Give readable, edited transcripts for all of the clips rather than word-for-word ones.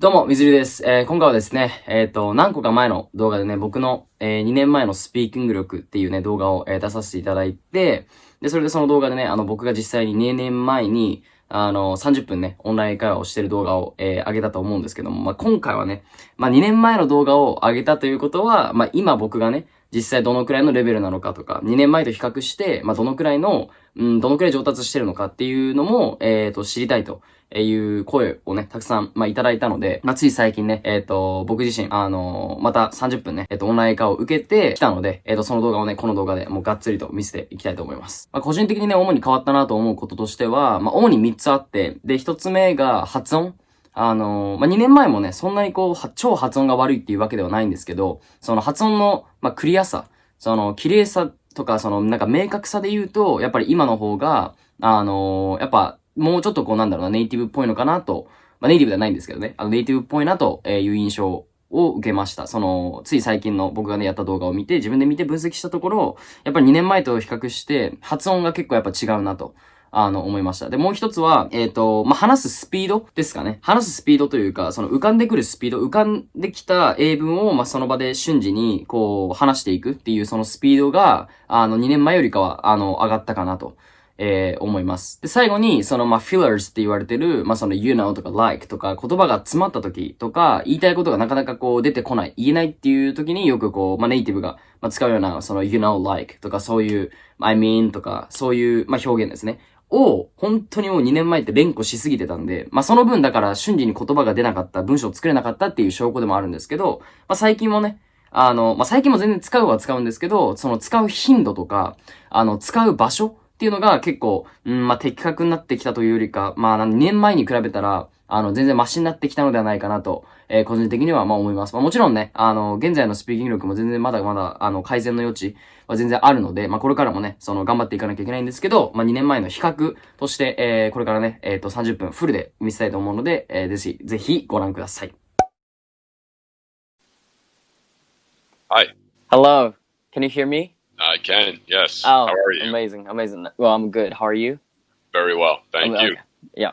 どうも、みずりゅうです。今回はですね、何個か前の動画でね、僕の、2年前のスピーキング力っていうね、動画を、出させていただいて、で、それでその動画でね、僕が実際に2年前に、30分ね、オンライン会話をしてる動画を、上げたと思うんですけども、今回はね、2年前の動画を上げたということは、今僕がね、実際どのくらいのレベルなのかとか、2年前と比較して、どのくらいの、どのくらい上達してるのかっていうのも、知りたいという声をね、たくさん、いただいたので、つい最近ね、僕自身、また30分ね、オンライン化を受けてきたので、その動画をね、この動画でもうがっつりと見せていきたいと思います。個人的にね、主に変わったなと思うこととしては、主に3つあって、で、1つ目が発音。2年前もね、そんなに超発音が悪いっていうわけではないんですけど、その発音の、クリアさ、その、綺麗さとか、その、明確さで言うと、やっぱり今の方が、やっぱ、もうちょっとネイティブっぽいのかなと、ネイティブではないんですけどね、ネイティブっぽいなという印象を受けました。その、つい最近の僕がね、やった動画を見て、自分で見て分析したところ、やっぱり2年前と比較して、発音が結構やっぱ違うなと。思いました。で、もう一つは、話すスピードですかね。話すスピードというか、その浮かんでくるスピード、浮かんできた英文を、その場で瞬時に、話していくっていうそのスピードが、2年前よりかは、上がったかなと。思います。で、最後に、その、fillers って言われてる、その、you know とか like とか、言葉が詰まった時とか、言いたいことがなかなか出てこない、言えないっていう時によくネイティブが、使うような、その、you know, like とか、そういう、I mean とか、そういう、表現ですね。を、本当にもう2年前って連呼しすぎてたんで、その分だから瞬時に言葉が出なかった、文章を作れなかったっていう証拠でもあるんですけど、最近もね、最近も全然使うは使うんですけど、その使う頻度とか、使う場所っていうのが結構、的確になってきたというよりか、2年前に比べたら、全然マシになってきたのではないかなと、個人的には思います。もちろんね、現在のスピーキング力も全然まだまだ、改善の余地は全然あるので、これからもね、頑張っていかなきゃいけないんですけど、2年前の比較として、これからね、30分フルで見せたいと思うので、ぜひご覧ください。Hi. Hello. Can you hear me? I can, yes. Oh, How are you? amazing. Well, I'm good. How are you? Very well, thank you. Okay. Yeah.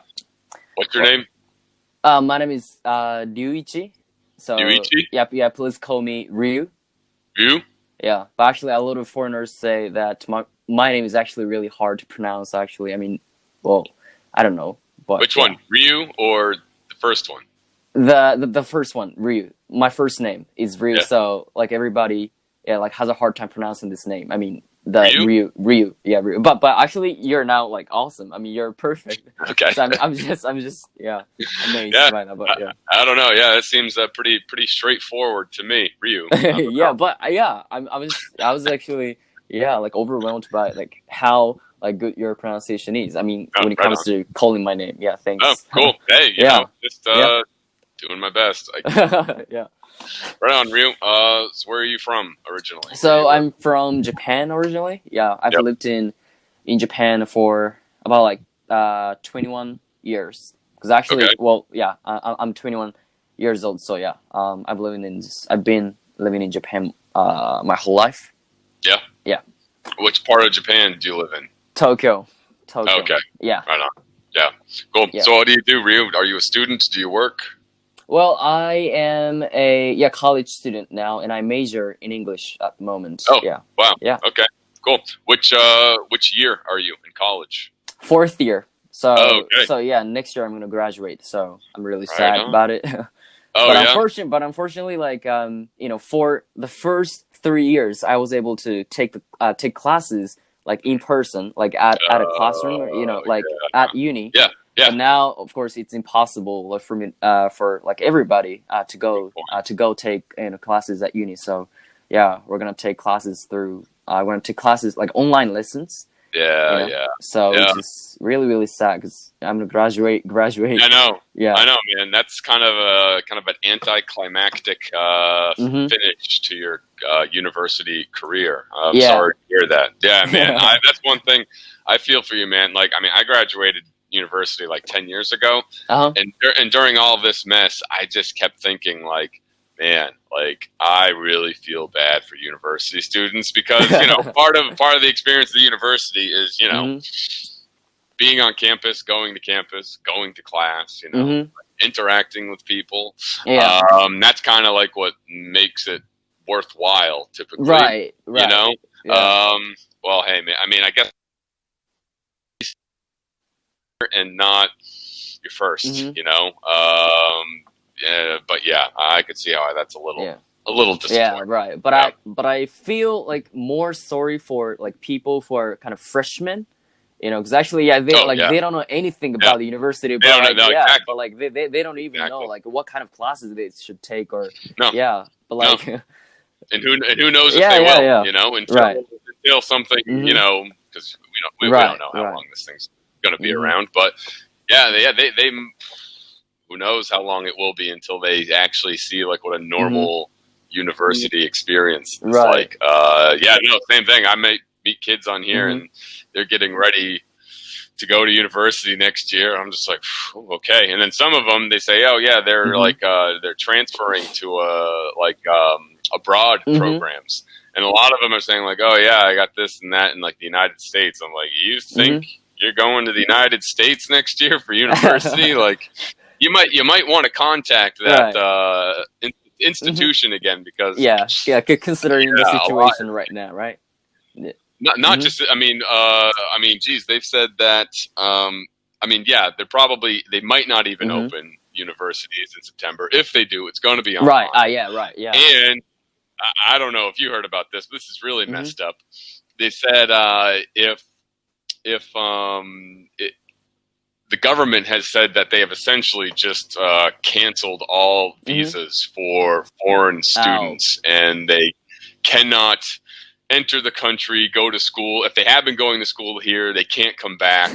What's your name? My name is Ryuichi. So Ryuichi? yeah, please call me Ryu. Ryu? Yeah, but actually a lot of foreigners say that my name is actually really hard to pronounce actually. I mean, well, I don't know. But Which one? Ryu or the first one? The first one, Ryu. My first name is Ryu, Yeah. so everybody has a hard time pronouncing this name. I mean, the Ryu? Ryu. Yeah, Ryu. But actually you're now awesome. I mean, you're perfect. Okay. So I'm just amazed Yeah. by that, but yeah. I don't know. Yeah, it seems pretty straightforward to me. Ryu. Yeah, but I was actually overwhelmed by how good your pronunciation is. I mean, when it right comes on. to calling my name. Yeah, thanks. Oh, cool. Hey, you know, just doing my best. Yeah. Right on, Ryu. So where are you from originally? So I'm from Japan originally. Yeah, I've lived in Japan for about 21 years. Because actually, I'm 21 years old. So yeah, I've been living in Japan my whole life. Yeah. Yeah. Which part of Japan do you live in? Tokyo. Okay. Yeah. Right on. Yeah. Cool. Yeah. So what do you do, Ryu? Are you a student? Do you work? Well, I am a college student now, and I major in English at the moment. Oh, yeah. Wow. Yeah. Okay. Cool. Which year are you in college? 4th year. So okay. So yeah, next year I'm gonna graduate. So I'm really sad about it. Oh, but yeah? Unfortunately, for the first 3 years, I was able to take classes in person, at a classroom, at uni. Yeah. Yeah. But now, of course, it's impossible for me, for everybody to go take classes at uni. So yeah, we're gonna take classes online lessons. Yeah. Yeah. So it's just really, really sad because I'm gonna graduate. I know. Yeah. I know, man. That's kind of an anticlimactic finish to your university career. I'm sorry to hear that. Yeah, man. That's one thing I feel for you, man. I graduated university 10 years ago, and during all this mess, I just kept thinking man, I really feel bad for university students because part of the experience of the university is being on campus, going to class, interacting with people. Yeah. That's kind of like what makes it worthwhile, typically. Right. You know? Yeah. Well, hey, man, I mean, I guess, and not your first, you know? But yeah, I could see how that's a little disappointing. Yeah, right. But I feel like more sorry for like people who are kind of freshmen, you know, because actually, they don't know anything about the university, but exactly. but like they don't even know like what kind of classes they should take or but like and who knows if they will, you know, until something, you know, because we don't know how long this thing's going to be around, but they who knows how long it will be until they actually see like what a normal university experience is like. Same thing. I might meet kids on here and they're getting ready to go to university next year. I'm just like, okay. And then some of them, they say, oh yeah, they're like, they're transferring to abroad programs. And a lot of them are saying like, oh yeah, I got this and that in like the United States. I'm like, you think you're going to the United States next year for university? Like you might want to contact that, institution again, because considering the situation right now, right? Not just, I mean, geez, they've said that, they might not even open universities in September. If they do, it's going to be online. Right. And I don't know if you heard about this, but this is really messed up. They said, the government has said that they have essentially just canceled all visas for foreign students, and they cannot enter the country, go to school. If they have been going to school here, they can't come back,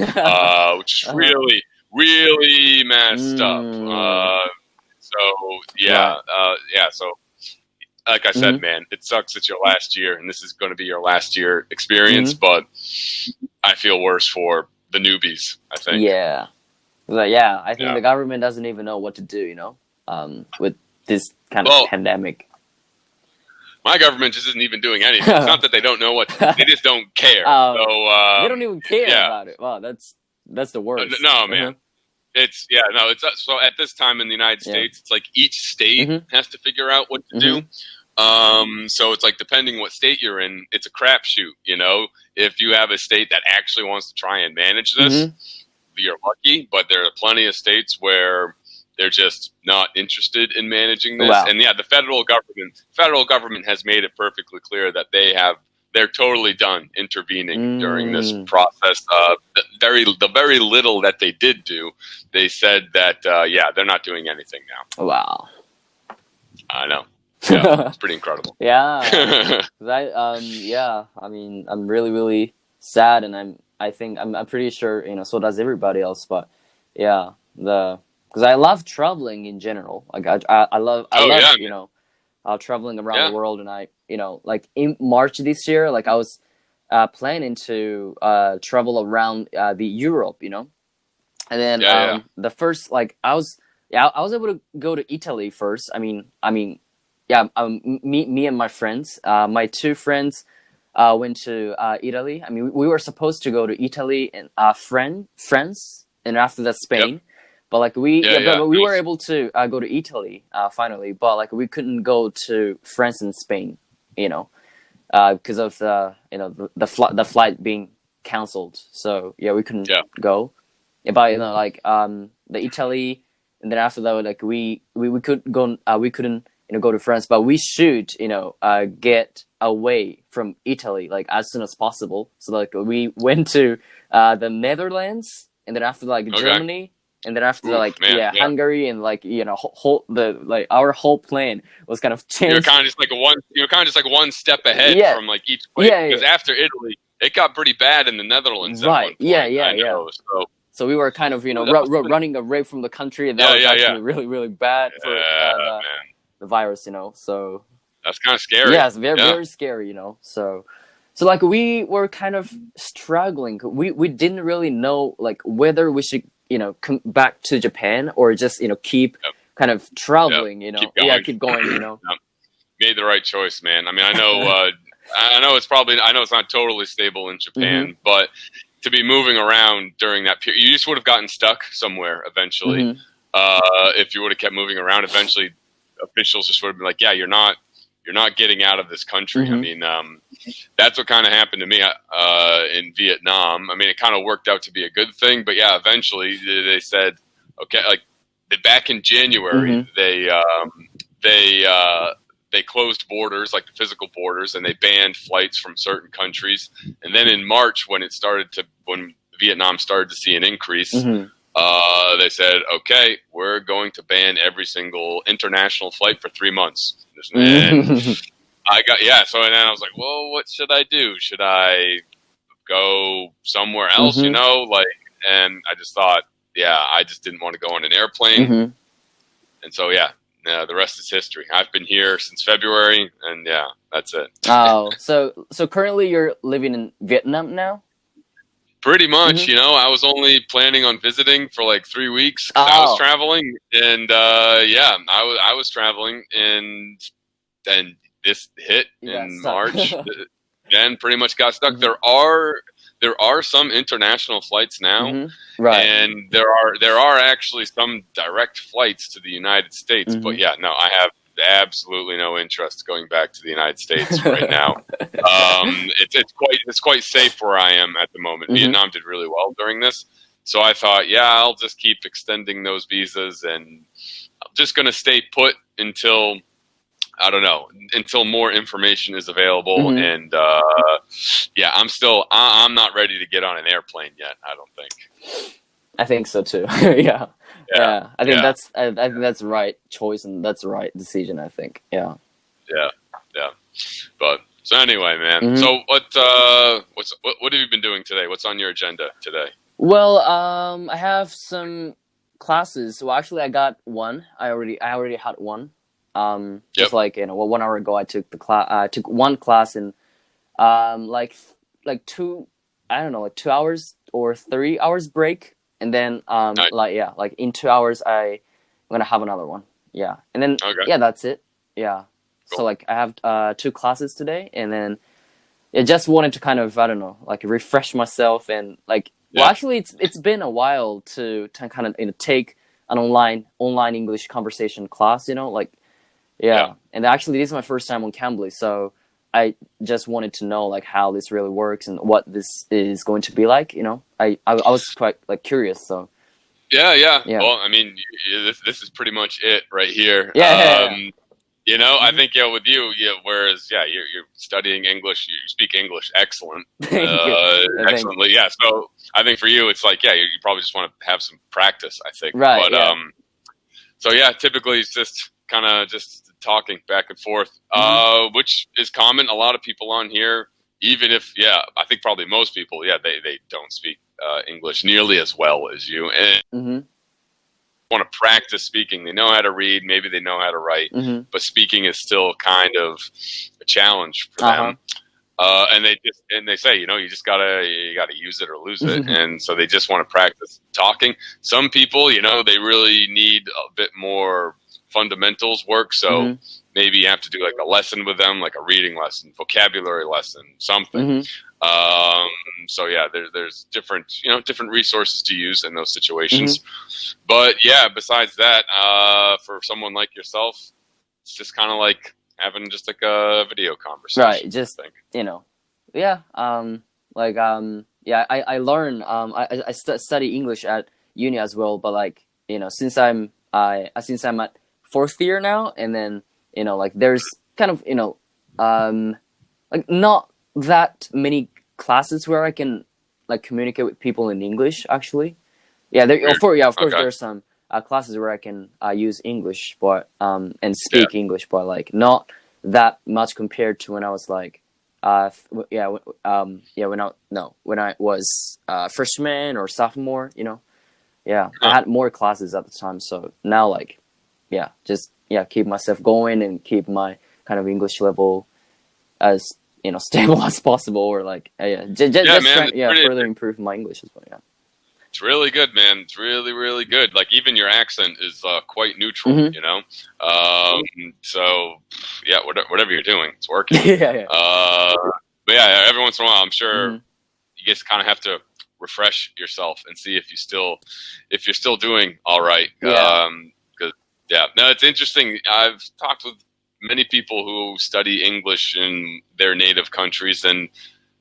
which is really, really messed up. So like I said, man, it sucks it's your last year, and this is going to be your last year experience, but I feel worse for the newbies, I think. I think the government doesn't even know what to do, you know, with this kind of pandemic. My government just isn't even doing anything. It's not that they don't know what to do. They just don't care. They don't even care about it. Wow, that's the worst. No, man. It's so at this time in the United States, it's like each state has to figure out what to do. So it's like, depending what state you're in, it's a crapshoot, you know. If you have a state that actually wants to try and manage this, you're lucky, but there are plenty of states where they're just not interested in managing this. And the federal government has made it perfectly clear that they're totally done intervening during this process. The very little that they did do, they said that they're not doing anything now. Wow. I know. Yeah, it's pretty incredible. I mean, I'm really, really sad, and I'm pretty sure, you know, so does everybody else. But because I love traveling in general. Like I love you know, traveling around the world, and I, you know, like in March this year, like I was planning to travel around the Europe, you know, and then the first, like I was able to go to Italy first. I mean. Me and my friends, my two friends, went to Italy. I mean, we were supposed to go to Italy and France, and after that Spain. But like we were able to go to Italy finally. But like we couldn't go to France and Spain, you know, because of the flight being canceled. So we couldn't go. But you know, like the Italy, and then after that, like we could go. We couldn't, you know, go to France, but we should, you know, get away from Italy like as soon as possible. So like we went to the Netherlands, and then after like Germany, and then after Hungary, and like, you know, our whole plan was kind of changed. You're kind of just like one step ahead from like each place, because after Italy, it got pretty bad in the Netherlands. Right. So we were kind of, you know, running away from the country, and that was actually really, really bad for the virus, you know. So that's kind of scary. Yeah, it's very, very scary, you know. So like we were kind of struggling. We didn't really know like whether we should, you know, come back to Japan or just, you know, keep kind of traveling, you know. Keep going, you know. Made the right choice, man. I mean, I know it's not totally stable in Japan, but to be moving around during that period, you just would have gotten stuck somewhere eventually. if you would have kept moving around, eventually officials just would have been like, yeah, you're not getting out of this country. I mean, that's what kind of happened to me in Vietnam. I mean, it kind of worked out to be a good thing, but yeah, eventually they said, okay, like back in January, they closed borders, like the physical borders, and they banned flights from certain countries. And then in March, when Vietnam started to see an increase, they said, okay, we're going to ban every single international flight for 3 months. And so and then I was like, well, what should I do? Should I go somewhere else, you know? Like, and I just thought, I just didn't want to go on an airplane. And so, the rest is history. I've been here since February, and that's it. Oh, so currently you're living in Vietnam now? Pretty much, you know, I was only planning on visiting for like 3 weeks 'cause I was traveling, and I was traveling, and then this hit in March. Then pretty much got stuck. There are some international flights now, right? And there are actually some direct flights to the United States, but I have absolutely no interest going back to the United States right now. It's quite safe where I am at the moment. Vietnam did really well during this, so I thought, I'll just keep extending those visas, and I'm just gonna stay put until until more information is available. And I'm not ready to get on an airplane yet. I don't think. I think so too. I think that's the right choice, and that's the right decision, I think. Yeah. But so anyway, man. So what have you been doing today? What's on your agenda today? Well, I have some classes. Well, actually, I got one. I already had one. Just like 1 hour ago, I took took one class in like 2 hours or 3 hours break. And then, like in 2 hours, I'm gonna have another one. Yeah, and then that's it. Yeah, cool. So like I have 2 classes today, and then I just wanted to kind of like refresh myself, and like well, actually it's been a while to kind of take an online English conversation class. Like and actually this is my first time on Cambly, so I just wanted to know like how this really works and what this is going to be like. I was quite like curious. So yeah. Well, I mean, this is pretty much it right here. You know, I think with you, whereas you're studying English, you speak English excellent, excellently. Yeah, so I think for you, it's like you probably just want to have some practice. I think, right? But so typically it's just kind of just talking back and forth, which is common. A lot of people on here, even if I think probably most people, they don't speak English nearly as well as you, and want to practice speaking. They know how to read, maybe they know how to write, but speaking is still kind of a challenge for them. And they say, you just gotta use it or lose it, and so they just want to practice talking. Some people, they really need a bit more fundamentals work, so maybe you have to do like a lesson with them, like a reading lesson, vocabulary lesson, something. So there's different resources to use in those situations. But besides that, for someone like yourself, it's just kind of like having just like a video conversation, right? Just I learn. I study English at uni as well, but like since I'm at 4th year now, and then like there's kind of like not that many classes where I can like communicate with people in English. Actually, of course there's some classes where I can use English, but and speak English, but like not that much compared to when I was like when I was freshman or sophomore. I had more classes at the time, so now like just keep myself going and keep my kind of English level as stable as possible, or like further improve my English as well. It's really good, man. It's really, really good. Like even your accent is quite neutral, so whatever you're doing, it's working. But every once in a while, I'm sure you just kind of have to refresh yourself and see if you're still doing all right. Yeah. No, it's interesting. I've talked with many people who study English in their native countries, and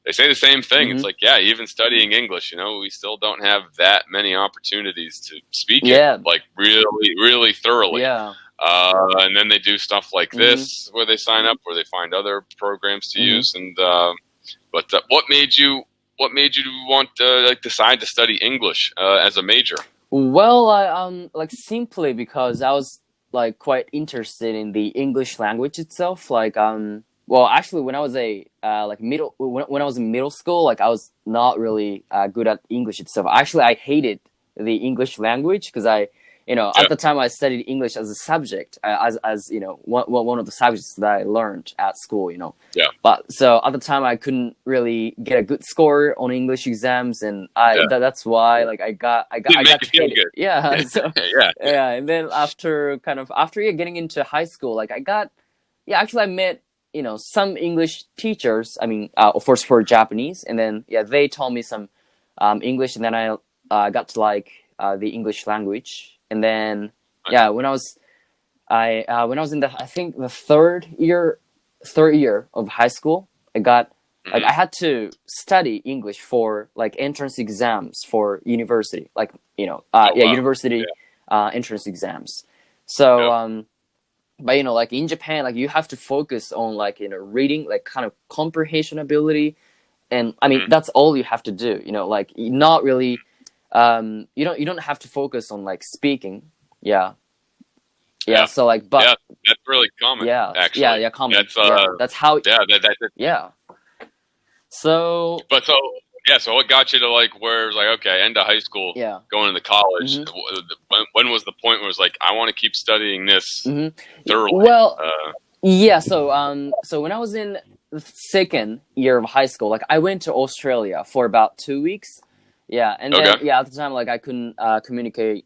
they say the same thing. It's like, yeah, even studying English, we still don't have that many opportunities to speak it like really, really thoroughly. Yeah. And then they do stuff like this, where they sign up, where they find other programs to use. And but what made you want to decide to study English as a major? Well, like simply because I was like quite interested in the English language itself. Like, well, actually, when I was when I was in middle school, like I was not really good at English itself. Actually, I hated the English language because at the time I studied English as a subject, as one of the subjects that I learned at school. Yeah. But so at the time I couldn't really get a good score on English exams, and that's why like I got good. Yeah. So yeah. And then after getting into high school, like actually I met some English teachers. I mean, of course for Japanese, and then they taught me some English, and then I got to like the English language. And then when I was in the third year of high school, I had to study English for like entrance exams for university, like university entrance exams. So but like in Japan, like you have to focus on like reading, like kind of comprehension ability, and I mean that's all you have to do. Like not really. You don't have to focus on like speaking. Yeah. So like, but that's really common. Actually, common. That's how. Yeah. So. But so what got you to like where it was like, okay, end of high school, going into college? When was the point where it was like, I want to keep studying this thoroughly? Well, so when I was in the second year of high school, like I went to Australia for about 2 weeks. Yeah, and then at the time, like I couldn't communicate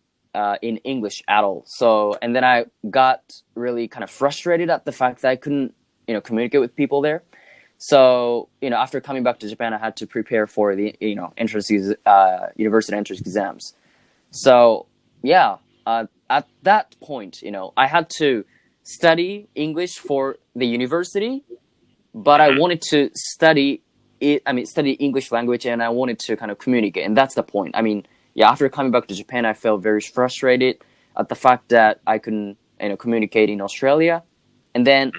in English at all. So, and then I got really kind of frustrated at the fact that I couldn't, communicate with people there. So, after coming back to Japan, I had to prepare for the, university entrance exams. So, at that point, I had to study English for the university, but I wanted to study English language, and I wanted to kind of communicate, and that's the point. I mean, after coming back to Japan, I felt very frustrated at the fact that I couldn't, communicate in Australia. And then,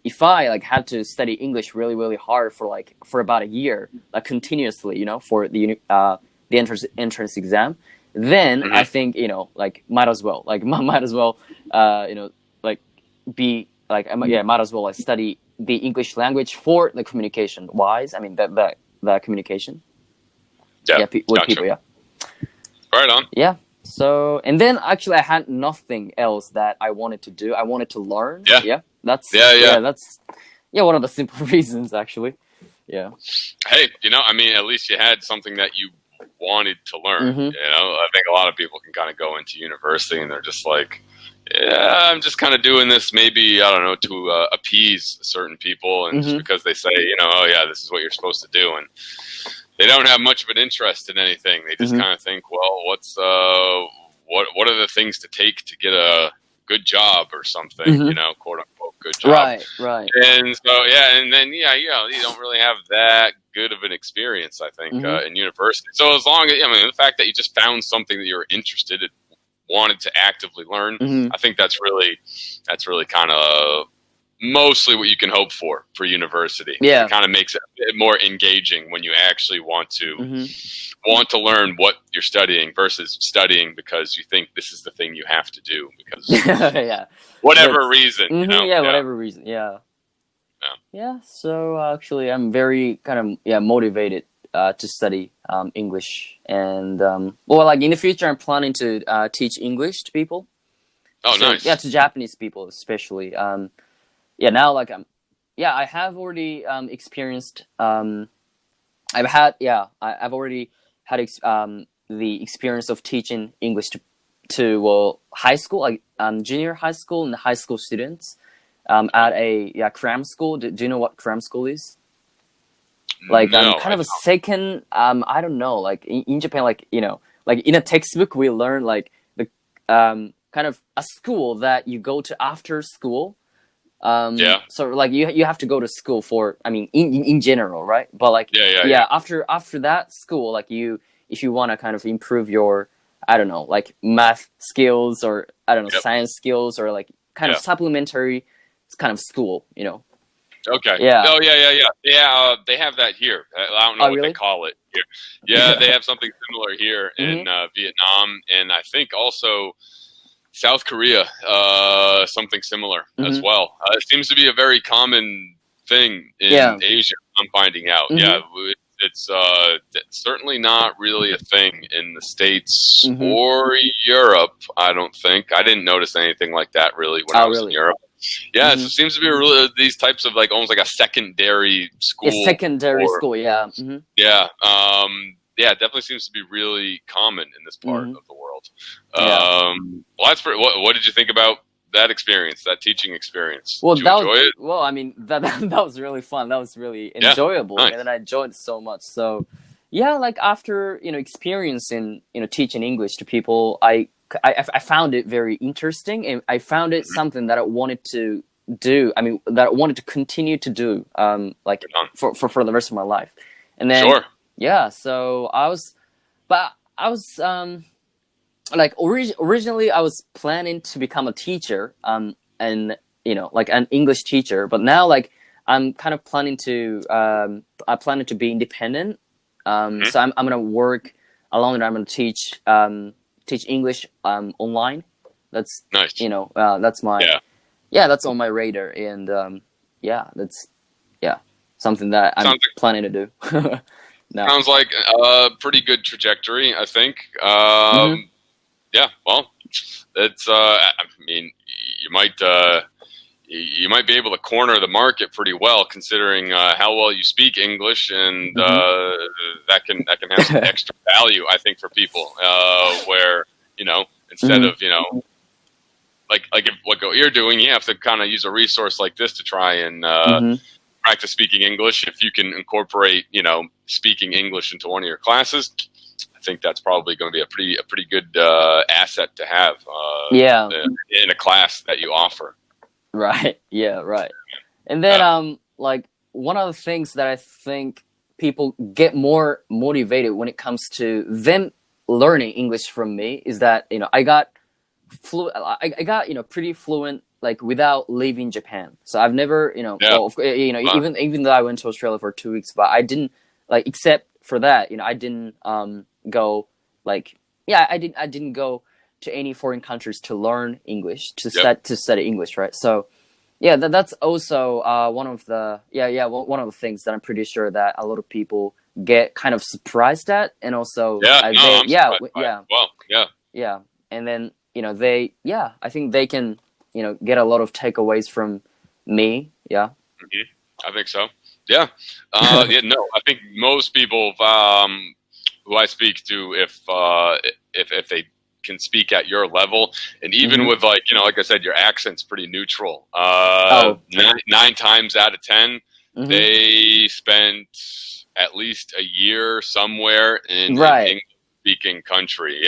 if I like had to study English really, really hard for about a year, like continuously, for the entrance exam, then I think, might as well, might as well study the English language for the communication wise. I mean, the communication. With people, Right on. Yeah. So, and then actually I had nothing else that I wanted to do. I wanted to learn. Yeah. That's one of the simple reasons actually. Yeah. Hey, I mean, at least you had something that you wanted to learn. I think a lot of people can kind of go into university and they're just like, yeah, I'm just kind of doing this maybe, I don't know, to appease certain people, and just because they say, this is what you're supposed to do, and they don't have much of an interest in anything. They just kind of think, well, what are the things to take to get a good job or something, quote unquote good job. Right. And so, and then, you don't really have that good of an experience, I think, in university. So as long as, the fact that you just found something that you're interested in, wanted to actively learn, I think that's really kind of mostly what you can hope for university. It kind of makes it more engaging when you actually want to learn what you're studying versus studying because you think this is the thing you have to do because whatever reason, whatever reason. So actually I'm very kind of motivated to study English, and in the future I'm planning to teach English to people. Nice. Yeah, to Japanese people especially. Now I have already experienced. I've already had the experience of teaching English to high school, junior high school and high school students at a cram school. Do you know what cram school is? Like No, kind of a second. I don't know. Like in Japan, like like in a textbook we learn like the kind of a school that you go to after school. So like you have to go to school for, I mean, in general, right? But like after that school, like if you want to kind of improve your, I don't know, like math skills or I don't know, science skills or like kind of supplementary kind of school, Okay. Yeah. Oh, yeah. They have that here. I don't know what really? they call it here. Yeah, they have something similar here in Vietnam, and I think also South Korea, something similar as well. It seems to be a very common thing in Asia, I'm finding out. Yeah, it's certainly not really a thing in the States or Europe, I don't think. I didn't notice anything like that really when I was in Europe. Yeah, so it seems to be really these types of like almost like a secondary school. A secondary school, yeah. Yeah, definitely seems to be really common in this part of the world. Well, that's what did you think about that experience, that teaching experience? Well, did you enjoy it? Well, I mean that was really fun. That was really enjoyable, nice. and I enjoyed it so much. So, yeah, like after experiencing teaching English to people, I found it very interesting, and I found it something that I wanted to do. I mean, that I wanted to continue to do, like for the rest of my life. And then, so I was like originally I was planning to become a teacher, and like an English teacher. But now, like I'm kind of planning to I plan to be independent. So I'm gonna work alone, and I'm gonna teach English online. That's nice. That's my that's on my radar, and that's something that I'm planning to do. Sounds like a pretty good trajectory, I think. Yeah, well, it's I mean, you might be able to corner the market pretty well, considering how well you speak English, and that can have some extra value, I think, for people. Where instead of like if what you're doing, you have to kind of use a resource like this to try and practice speaking English. If you can incorporate speaking English into one of your classes, I think that's probably going to be a pretty good asset to have. In a class that you offer. Right. Yeah. Right. And then like one of the things that I think people get more motivated when it comes to them learning English from me is that I got pretty fluent like without leaving Japan. So I've never even though I went to Australia for 2 weeks, but I didn't like except for that I didn't go like I didn't go to any foreign countries to learn English to study English, right? So that's also one of the things that I'm pretty sure that a lot of people get kind of surprised at, and also and then I think they can get a lot of takeaways from me. I think so. I think most people who I speak to, if they can speak at your level, and even with like I said, your accent's pretty neutral. 9 times out of 10, they spent at least a year somewhere in an English-speaking country.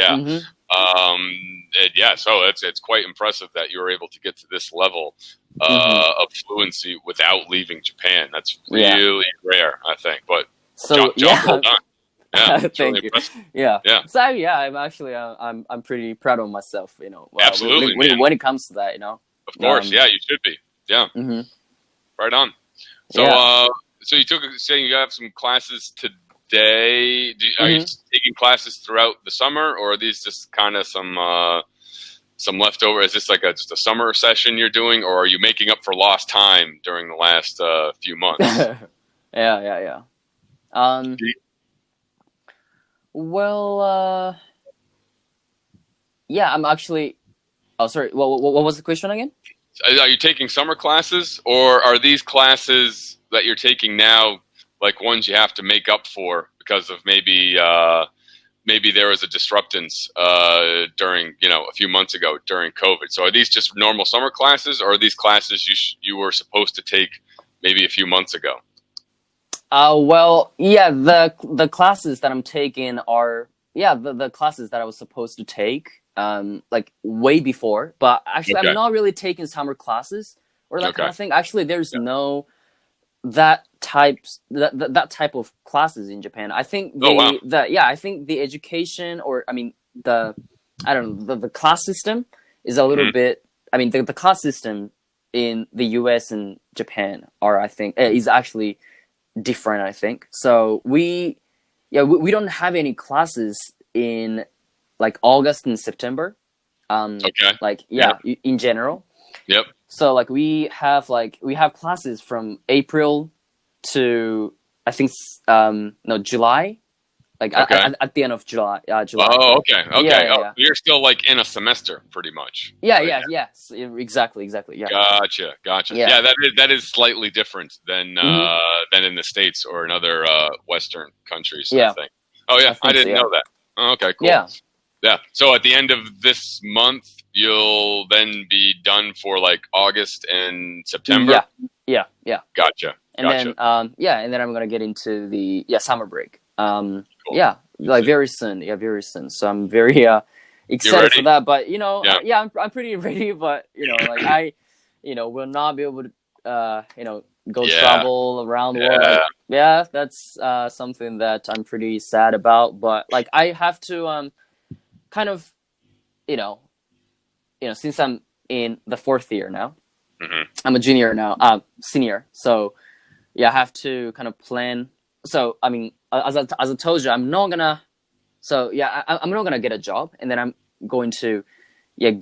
So it's quite impressive that you were able to get to this level of fluency without leaving Japan. That's really rare, I think. But job well done. Thank really you. Impressive. So I'm actually I'm pretty proud of myself. Absolutely, when it comes to that. Of course, you should be. Right on. So so you saying you have some classes today. Are you taking classes throughout the summer, or are these just kind of some leftover? Is this like just a summer session you're doing, or are you making up for lost time during the last few months? Well, I'm actually. Oh, sorry. What was the question again? Are you taking summer classes, or are these classes that you're taking now like ones you have to make up for because of maybe there was a disruptance during a few months ago during COVID? So are these just normal summer classes, or are these classes you were supposed to take maybe a few months ago? Well, yeah, the classes that I'm taking are the classes that I was supposed to take like way before. But actually, Okay. I'm not really taking summer classes or that kind Okay. of thing. Actually, there's no that type of classes in Japan. I think I think the education, or I mean the class system is a little bit. I mean the class system in the US and Japan are, I think, is actually different, I think. So we don't have any classes in like August and September. Okay. Like Yep. in general. Yep. So like we have classes from April to, I think, July, like Okay. at the end of July. July. Oh, okay. Okay. Yeah. You're still like in a semester, pretty much. Yeah, right? yes, exactly. Yeah. Gotcha. Yeah. Yeah, that is slightly different than in the States or in other Western countries. Yeah. I think. Oh yeah, I didn't know that. Oh, okay, cool. Yeah. So at the end of this month, you'll then be done for like August and September. Yeah. Gotcha. And then and then I'm gonna get into the summer break. Cool. Yeah, like very soon. Yeah, very soon. So I'm very excited for that. But I'm pretty ready. But like I will not be able to go travel around the world. Like, yeah, that's something that I'm pretty sad about. But like I have to kind of since I'm in the 4th year now, I'm a junior now, senior. So I have to kind of plan. So I mean, as I told you, I'm not gonna get a job, and then I'm going to I'm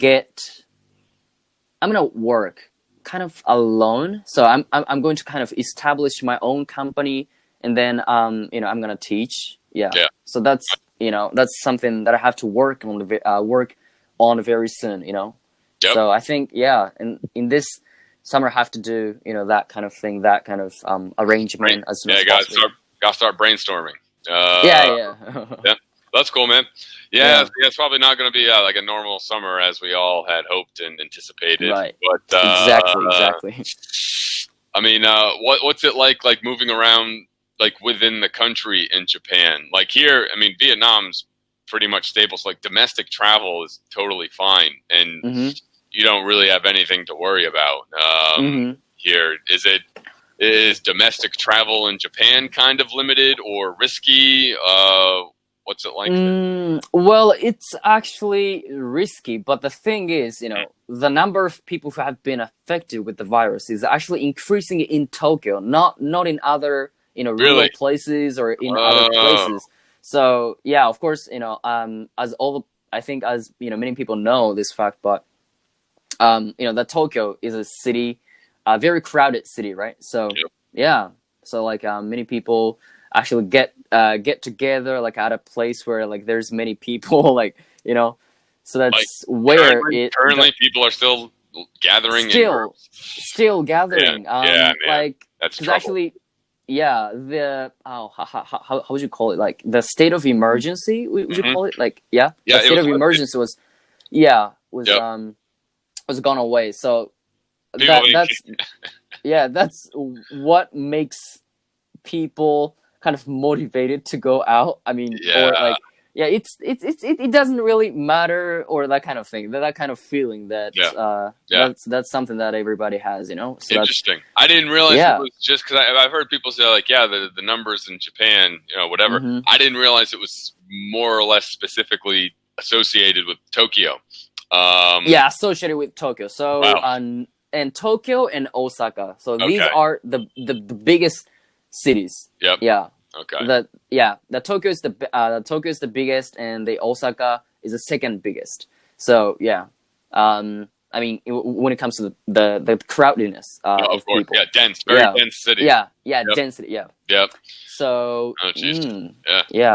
gonna work kind of alone. So I'm going to kind of establish my own company, and then I'm gonna teach. Yeah. So that's something that I have to work on very soon. Yep. So I think and in this summer I have to do that kind of thing, that kind of arrangement as soon as possible. Gotta start brainstorming. Yeah. That's cool, man. Yeah, it's probably not going to be like a normal summer as we all had hoped and anticipated. Right. But Exactly. I mean, what's it like moving around like within the country in Japan? Like here, I mean, Vietnam's pretty much stable. So like domestic travel is totally fine, and you don't really have anything to worry about here. Is domestic travel in Japan kind of limited or risky? What's it like? Well, it's actually risky, but the thing is, the number of people who have been affected with the virus is actually increasing in Tokyo, not in other rural places or in other places. So yeah, of course, I think as many people know this fact, but that Tokyo is a city, a very crowded city, right? So so like many people actually get together like at a place where like there's many people, like so that's like, where currently people are still gathering, still gathering. Like that's actually the how would you call it, like the state of emergency, would you call it, like the state of emergency was gone away. So that's what makes people kind of motivated to go out. I mean, or like it doesn't really matter, or that kind of thing, that kind of feeling that that's something that everybody has, So interesting. I didn't realize it was just because I've heard people say like the numbers in Japan, whatever. I didn't realize it was more or less specifically associated with Tokyo. Associated with Tokyo. So and Tokyo and Osaka. So these are the biggest cities. Yep. Yeah. Okay. The Tokyo is the biggest, and the Osaka is the second biggest. So I mean, when it comes to the crowdedness of course. People. Dense, very dense city. Density. Yep. So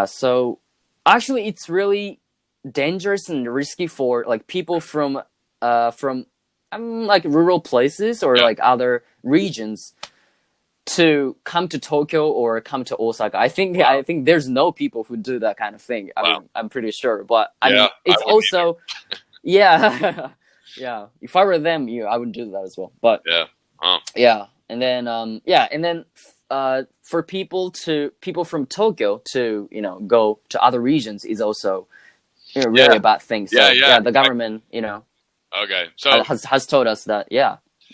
so actually, it's really dangerous and risky for like people from like rural places or like other regions to come to Tokyo or come to Osaka. I think there's no people who do that kind of thing. I mean, I'm pretty sure, but I mean, it's also if I were them, I would do that as well. But and then for people from Tokyo to, go to other regions is also, really a bad thing. So, the government, Okay. So has told us that,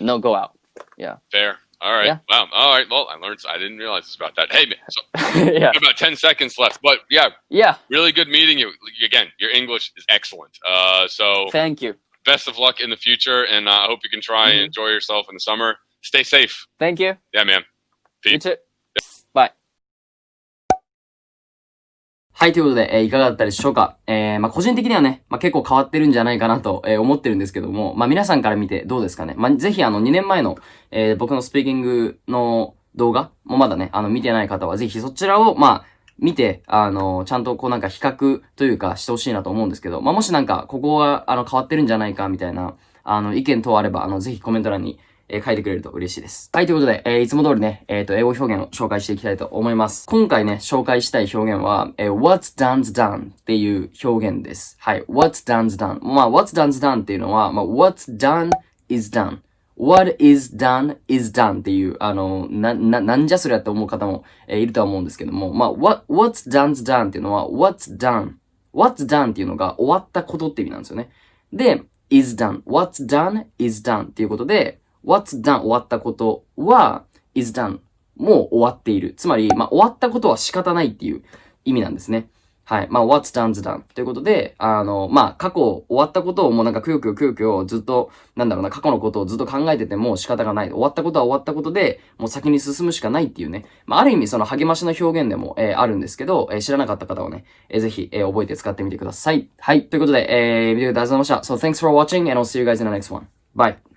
no go out. Yeah. Fair. All right. Yeah. Wow. All right. Well, I didn't realize this about that. Hey, man. So, Yeah. about 10 seconds left, but Yeah. really good meeting you. Again, your English is excellent. So Thank you. best of luck in the future, and I hope you can try and enjoy yourself in the summer. Stay safe. Thank you. Yeah, man. You too. Bye. はい、ということで、いかがだったでしょうか。個人的にはね、結構変わってるんじゃないかなと、思ってるんですけども、皆さんから見てどうですかね。ぜひ2年前の、僕のスピーキングの動画もまだね、見てない方はぜひそちらを、見て、ちゃんと比較というかしてほしいなと思うんですけど、もしここは、変わってるんじゃないかみたいな、意見等あれば、ぜひコメント欄に、書いてくれると嬉しいです。はい、ということで、いつも通りね、英語表現を紹介していきたいと思います。今回ね、紹介したい表現は、what's done's done っていう表現です。はい、what's done's done。what's done's done っていうのは、what's done is done。what is done is done っていう、なんじゃそりゃって思う方も、いるとは思うんですけども、what's done's done っていうのは、what's done っていうのが終わったことって意味なんですよね。で、is done。what's done is done っていうことで、what's done 終わったことは is done もう終わっている。つまり、終わったことは仕方ないっていう意味なんですね。はい。what's done's done ということで、過去終わったことをもうくよくよずっと、過去のことをずっと考えてても仕方がない。終わったことは終わったことで、もう先に進むしかないっていうね。ある意味その励ましの表現でも、あるんですけど、知らなかった方はね、ぜひ、覚えて使ってみてください。はい。ということで、見てくださいました。So thanks for watching and I'll see you guys in the next one. Bye.